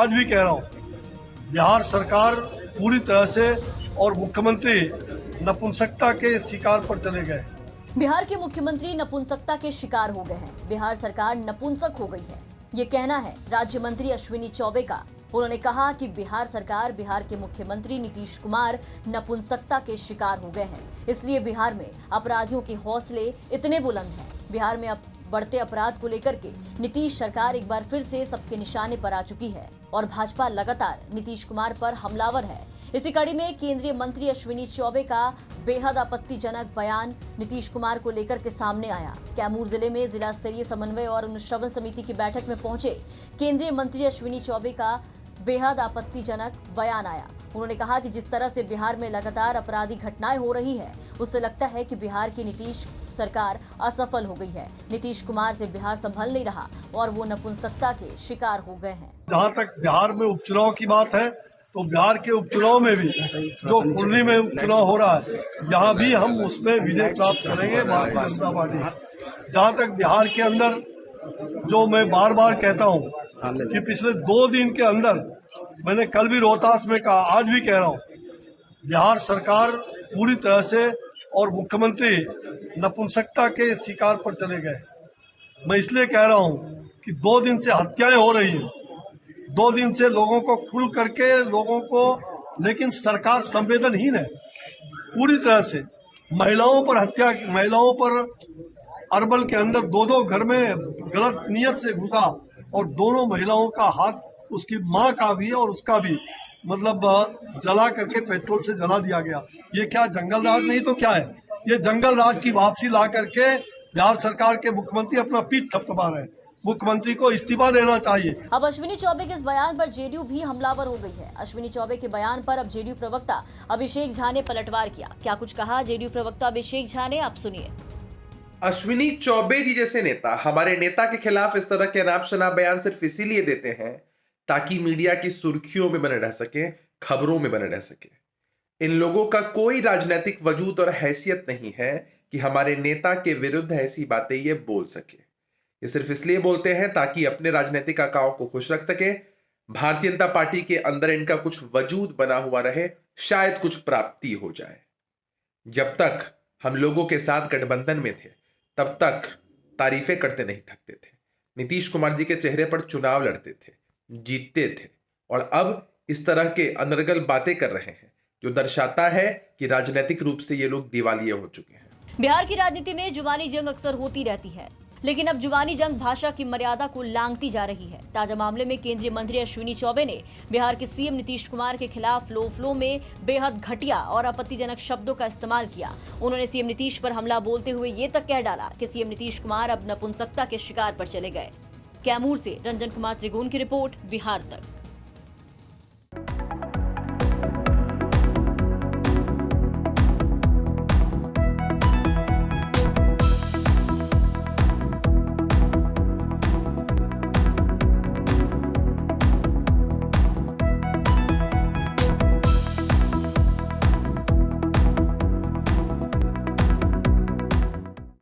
आज भी कह रहा हूँ, बिहार सरकार पूरी तरह से और मुख्यमंत्री नपुंसकता के शिकार पर चले गए। बिहार के मुख्यमंत्री नपुंसकता के शिकार हो गए हैं। बिहार सरकार नपुंसक हो गई है, ये कहना है राज्य मंत्री अश्विनी चौबे का। उन्होंने कहा कि बिहार सरकार, बिहार के मुख्यमंत्री नीतीश कुमार नपुंसकता के शिकार हो गए हैं, इसलिए बिहार में अपराधियों के हौसले इतने बुलंद हैं। बिहार में अब बढ़ते अपराध को लेकर के नीतीश सरकार एक बार फिर से सबके निशाने पर आ चुकी है और भाजपा लगातार नीतीश कुमार पर हमलावर है। इसी कड़ी में केंद्रीय मंत्री अश्विनी चौबे का बेहद आपत्तिजनक बयान नीतीश कुमार को लेकर के सामने आया। कैमूर जिले में जिला स्तरीय समन्वय और अनुश्रवण समिति की बैठक में पहुंचे केंद्रीय मंत्री अश्विनी चौबे का बेहद आपत्तिजनक बयान आया। उन्होंने कहा कि जिस तरह से बिहार में लगातार अपराधी घटनाएं हो रही है, उससे लगता है कि बिहार की नीतीश सरकार असफल हो गई है। नीतीश कुमार से बिहार संभल नहीं रहा और वो नपुंसकता के शिकार हो गए हैं। जहाँ तक बिहार में उपचुनाव की बात है, तो बिहार के उपचुनाव में भी जो कुर्ली में उपचुनाव हो रहा है, यहाँ भी हम उसमें विजय प्राप्त करेंगे भारतीय जनता पार्टी। जहाँ तक बिहार के अंदर जो मैं बार बार कहता हूँ कि पिछले 2 दिन के अंदर, मैंने कल भी रोहतास में कहा, आज भी कह रहा हूँ, बिहार सरकार पूरी तरह से और मुख्यमंत्री नपुंसकता के शिकार पर चले गए। मैं इसलिए कह रहा हूँ कि 2 दिन से हत्याएं हो रही हैं, 2 दिन से लोगों को खुल करके लोगों को, लेकिन सरकार संवेदनहीन है पूरी तरह से। महिलाओं पर हत्या, महिलाओं पर अरवल के अंदर 2 घर में गलत नियत से घुसा और दोनों महिलाओं का हाथ, उसकी मां का भी और उसका भी, मतलब जला करके पेट्रोल से जला दिया गया। ये क्या जंगल राज नहीं तो क्या है? ये जंगल राज की वापसी ला करके बिहार सरकार के मुख्यमंत्री अपना पीठ थपथपा रहे हैं। मुख्यमंत्री को इस्तीफा देना चाहिए। अब अश्विनी चौबे के इस बयान पर जेडीयू भी हमलावर हो गई है। अश्विनी चौबे के बयान पर अब जेडीयू प्रवक्ता अभिषेक झा ने पलटवार किया। क्या कुछ कहा जेडीयू प्रवक्ता अभिषेक झा ने, आप सुनिए। अश्विनी चौबे जी जैसे नेता हमारे नेता के खिलाफ इस तरह के अनाप शनाप बयान सिर्फ इसीलिए देते हैं ताकि मीडिया की सुर्खियों में बने रह सके, खबरों में बने रह सके। इन लोगों का कोई राजनीतिक वजूद और हैसियत नहीं है कि हमारे नेता के विरुद्ध ऐसी बातें ये बोल सके। ये सिर्फ इसलिए बोलते हैं ताकि अपने राजनीतिक आकाओं को खुश रख सके। भारतीय जनता पार्टी के अंदर इनका कुछ वजूद बना हुआ रहे, शायद कुछ प्राप्ति हो जाए। जब तक हम लोगों के साथ गठबंधन में थे, तब तक तारीफें करते नहीं थकते थे। नीतीश कुमार जी के चेहरे पर चुनाव लड़ते थे, जीतते थे, और अब इस तरह के अनर्गल बातें कर रहे हैं, जो दर्शाता है कि राजनीतिक रूप से ये लोग दिवालिये हो चुके हैं। बिहार की राजनीति में जुबानी जंग अक्सर होती रहती है, लेकिन अब जुबानी जंग भाषा की मर्यादा को लांघती जा रही है। ताजा मामले में केंद्रीय मंत्री अश्विनी चौबे ने बिहार के सीएम नीतीश कुमार के खिलाफ लो फ्लो में बेहद घटिया और आपत्तिजनक शब्दों का इस्तेमाल किया। उन्होंने सीएम नीतीश पर हमला बोलते हुए ये तक कह डाला कि सीएम नीतीश कुमार अब नपुंसकता के शिकार पर चले गए। कैमूर से रंजन कुमार त्रिगुण की रिपोर्ट, बिहार तक।